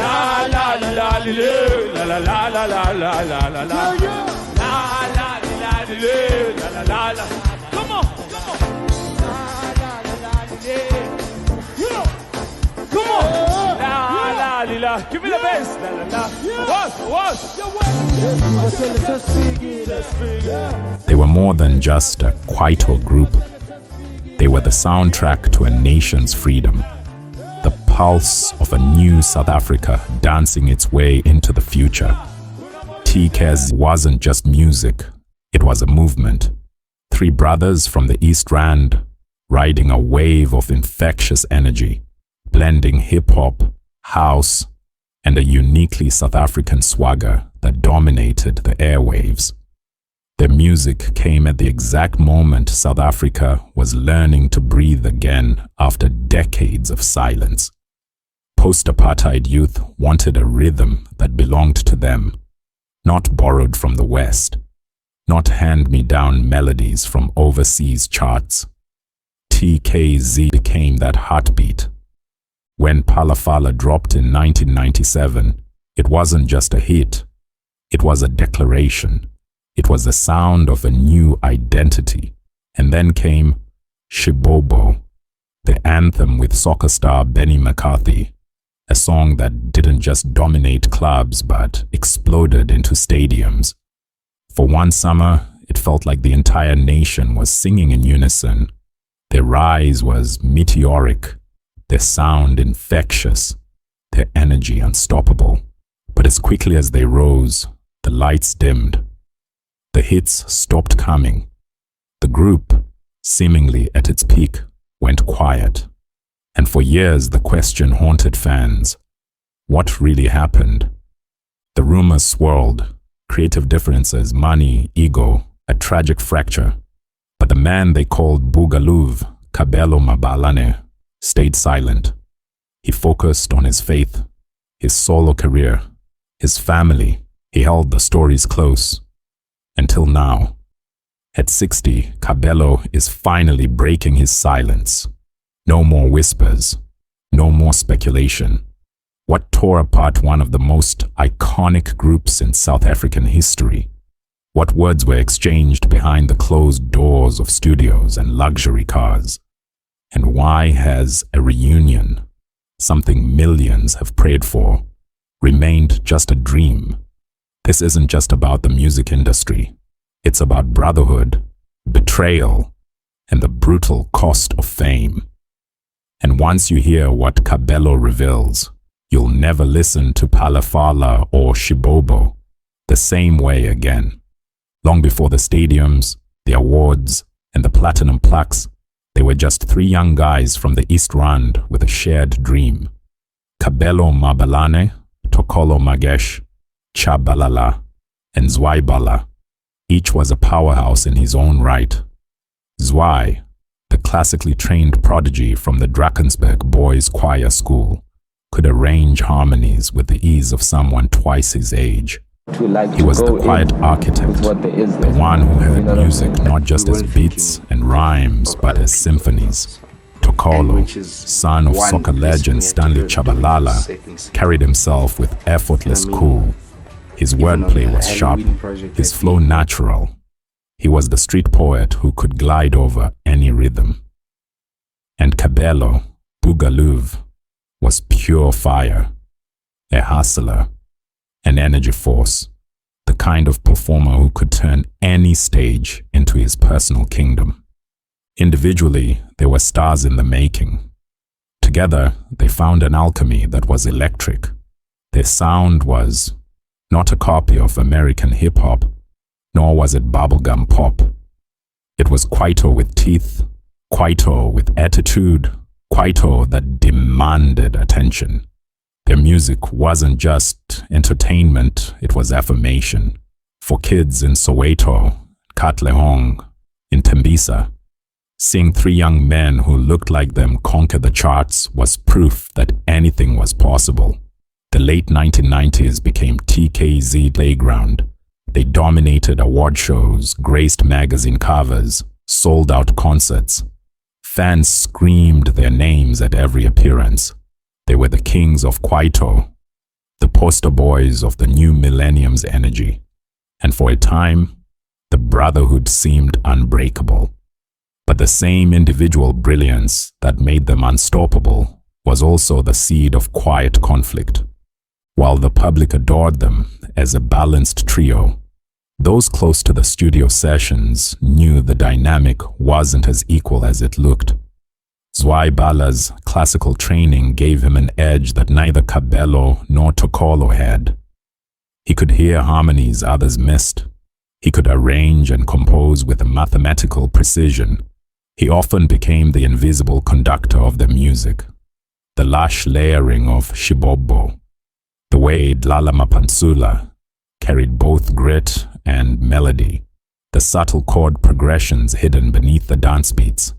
La la la la la la la la la la la la la. La la la la la la. Come on, come on. La la la la. Come on. La la la. Give me the bass. La la la. What? They were more than just a Kwaito group. They were the soundtrack to a nation's freedom. The pulse of a new South Africa dancing its way into the future. TKZee wasn't just music, it was a movement. Three brothers from the East Rand, riding a wave of infectious energy, blending hip-hop, house, and a uniquely South African swagger that dominated the airwaves. Their music came at the exact moment South Africa was learning to breathe again after decades of silence. Post-Apartheid youth wanted a rhythm that belonged to them, not borrowed from the West, not hand-me-down melodies from overseas charts. TKZee became that heartbeat. When Palafala dropped in 1997, it wasn't just a hit, it was a declaration. It was the sound of a new identity. And then came Shibobo, the anthem with soccer star Benni McCarthy, a song that didn't just dominate clubs but exploded into stadiums. For one summer, it felt like the entire nation was singing in unison. Their rise was meteoric, their sound infectious, their energy unstoppable. But as quickly as they rose, the lights dimmed. The hits stopped coming. The group, seemingly at its peak, went quiet. And for years the question haunted fans. What really happened? The rumors swirled. Creative differences, money, ego, a tragic fracture. But the man they called Bouga Luv, Kabelo Mabalane, stayed silent. He focused on his faith, his solo career, his family. He held the stories close. Until now. At 60, Kabelo is finally breaking his silence. No more whispers, no more speculation. What tore apart one of the most iconic groups in South African history? What words were exchanged behind the closed doors of studios and luxury cars? And why has a reunion, something millions have prayed for, remained just a dream? This isn't just about the music industry. It's about brotherhood, betrayal, and the brutal cost of fame. And once you hear what Kabelo reveals, you'll never listen to Palafala or Shibobo the same way again. Long before the stadiums, the awards, and the platinum plaques, they were just three young guys from the East Rand with a shared dream. Kabelo Mabalane, Tokollo Chabalala, and Zwai. Each was a powerhouse in his own right. Zwai, the classically trained prodigy from the Drakensberg Boys Choir School, could arrange harmonies with the ease of someone twice his age. He was the quiet architect, the one who heard music not just as beats and rhymes but as symphonies. Tokollo, son of soccer legend Stanley Chabalala, carried himself with effortless cool. His wordplay was sharp, his flow natural. He was the street poet who could glide over any rhythm. And Kabelo, Bouga Luv, was pure fire, a hustler, an energy force, the kind of performer who could turn any stage into his personal kingdom. Individually, they were stars in the making. Together, they found an alchemy that was electric. Their sound was not a copy of American hip-hop, nor was it bubblegum pop. It was Kwaito with teeth, Kwaito with attitude, Kwaito that demanded attention. Their music wasn't just entertainment, it was affirmation. For kids in Soweto, Katlehong, in Tembisa, seeing three young men who looked like them conquer the charts was proof that anything was possible. The late 1990s became TKZee playground. They dominated award shows, graced magazine covers, sold out concerts. Fans screamed their names at every appearance. They were the kings of Kwaito, the poster boys of the new millennium's energy, and for a time, the brotherhood seemed unbreakable. But the same individual brilliance that made them unstoppable was also the seed of quiet conflict. While the public adored them as a balanced trio, those close to the studio sessions knew the dynamic wasn't as equal as it looked. Zwai Bala's classical training gave him an edge that neither Kabelo nor Tokollo had. He could hear harmonies others missed. He could arrange and compose with a mathematical precision. He often became the invisible conductor of the music. The lush layering of Shibobo, the way Dlala Mapantsula carried both grit and melody, the subtle chord progressions hidden beneath the dance beats.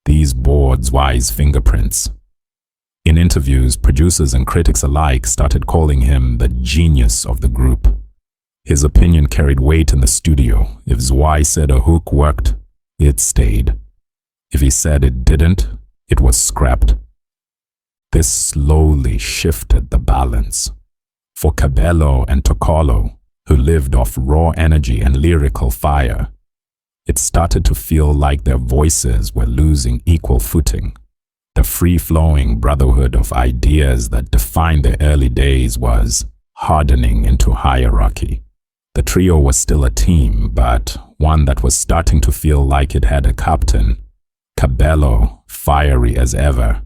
These bore Zwai's fingerprints. In interviews, producers and critics alike started calling him the genius of the group. His opinion carried weight in the studio. If Zwai said a hook worked, it stayed. If he said it didn't, it was scrapped. This slowly shifted the balance. For Kabelo and Tokollo, who lived off raw energy and lyrical fire, it started to feel like their voices were losing equal footing. The free-flowing brotherhood of ideas that defined their early days was hardening into hierarchy. The trio was still a team, but one that was starting to feel like it had a captain. Kabelo, fiery as ever,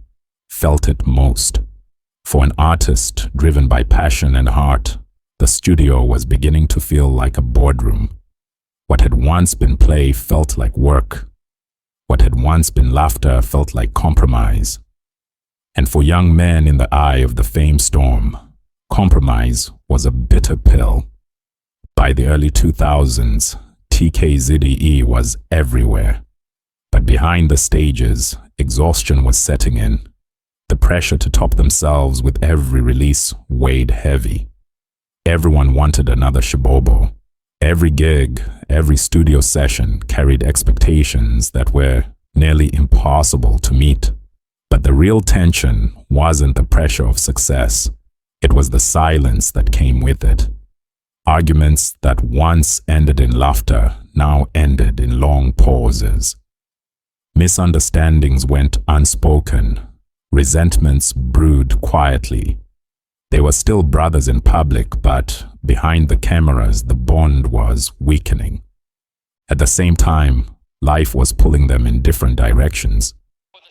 felt it most. For an artist driven by passion and heart, the studio was beginning to feel like a boardroom. What had once been play felt like work. What had once been laughter felt like compromise. And for young men in the eye of the fame storm, compromise was a bitter pill. By the early 2000s, TKZee was everywhere. But behind the stages, exhaustion was setting in. The pressure to top themselves with every release weighed heavy. Everyone wanted another Shibobo. Every gig, every studio session carried expectations that were nearly impossible to meet. But the real tension wasn't the pressure of success. It was the silence that came with it. Arguments that once ended in laughter now ended in long pauses. Misunderstandings went unspoken. Resentments brewed quietly. They were still brothers in public, but behind the cameras, the bond was weakening. At the same time, life was pulling them in different directions.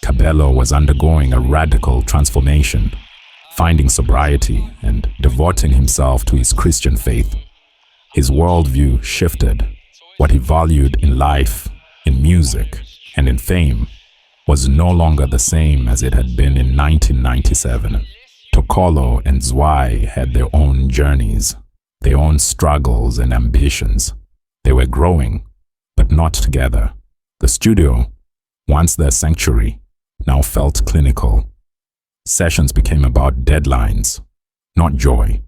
Kabelo was undergoing a radical transformation, finding sobriety and devoting himself to his Christian faith. His worldview shifted. What he valued in life, in music, and in fame was no longer the same as it had been in 1997. Tokollo and Zwai had their own journeys, their own struggles and ambitions. They were growing, but not together. The studio, once their sanctuary, now felt clinical. Sessions became about deadlines, not joy.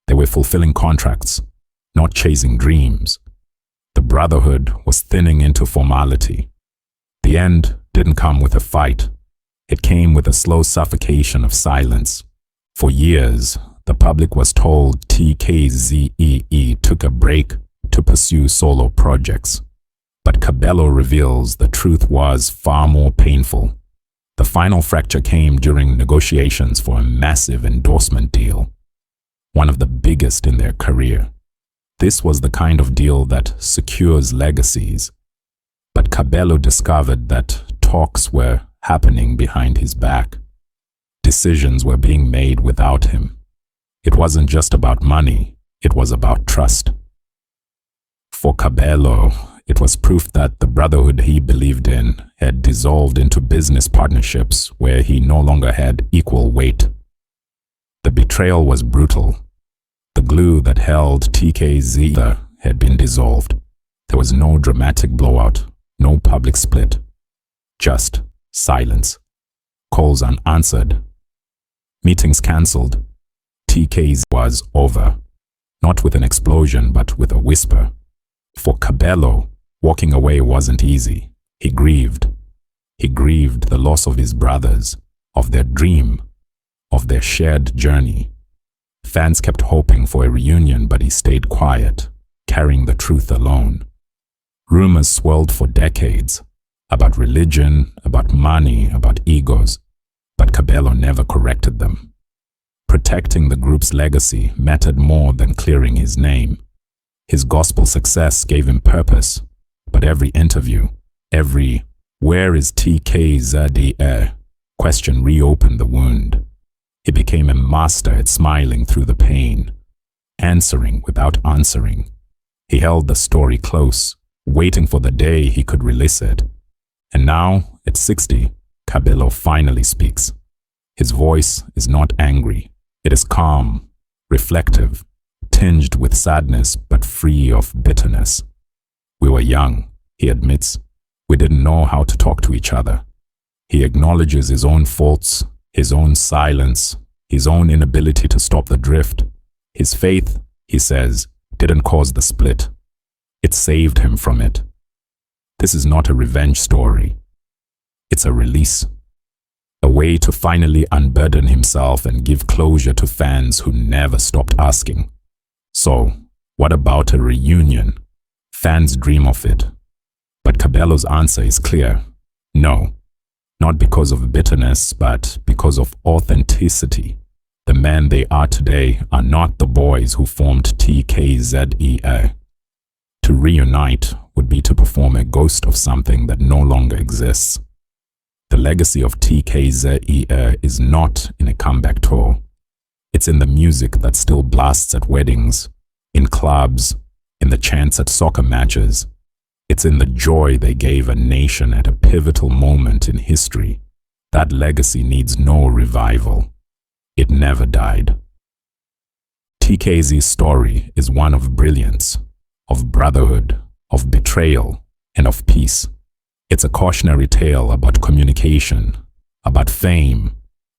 They were fulfilling contracts, not chasing dreams. The brotherhood was thinning into formality. The end didn't come with a fight. It came with a slow suffocation of silence. For years, the public was told TKZee took a break to pursue solo projects. But Kabelo reveals the truth was far more painful. The final fracture came during negotiations for a massive endorsement deal, one of the biggest in their career. This was the kind of deal that secures legacies. But Kabelo discovered that talks were happening behind his back. Decisions were being made without him. It wasn't just about money, it was about trust. For Kabelo, it was proof that the brotherhood he believed in had dissolved into business partnerships where he no longer had equal weight. The betrayal was brutal. The glue that held TKZee had been dissolved. There was no dramatic blowout, no public split. Just silence. Calls unanswered. Meetings cancelled. TKZee was over. Not with an explosion, but with a whisper. For Kabelo, walking away wasn't easy. He grieved. He grieved the loss of his brothers, of their dream, of their shared journey. Fans kept hoping for a reunion, but he stayed quiet, carrying the truth alone. Rumors swirled for decades about religion, about money, about egos, but Kabelo never corrected them. Protecting the group's legacy mattered more than clearing his name. His gospel success gave him purpose, but every interview, every "Where is TKZee?" question reopened the wound. He became a master at smiling through the pain, answering without answering. He held the story close, waiting for the day he could release it. And now, at 60, Kabelo finally speaks. His voice is not angry. It is calm, reflective, tinged with sadness but free of bitterness. We were young, he admits. We didn't know how to talk to each other. He acknowledges his own faults, his own silence, his own inability to stop the drift. His faith, he says, didn't cause the split. It saved him from it. This is not a revenge story. It's a release. A way to finally unburden himself and give closure to fans who never stopped asking. So, what about a reunion? Fans dream of it. But Kabelo's answer is clear. No. Not because of bitterness, but because of authenticity. The men they are today are not the boys who formed TKZee. To reunite would be to perform a ghost of something that no longer exists. The legacy of TKZee is not in a comeback tour. It's in the music that still blasts at weddings, in clubs, in the chants at soccer matches. It's in the joy they gave a nation at a pivotal moment in history. That legacy needs no revival. It never died. TKZee's story is one of brilliance, of brotherhood, of betrayal, and of peace. It's a cautionary tale about communication, about fame,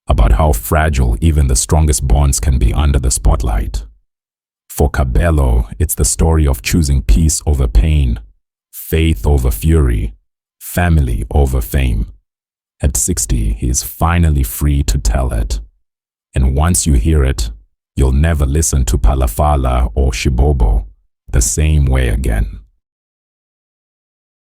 about how fragile even the strongest bonds can be under the spotlight. For Kabelo, it's the story of choosing peace over pain, faith over fury, family over fame. At 60, he is finally free to tell it. And once you hear it, you'll never listen to Palafala or Shibobo the same way again.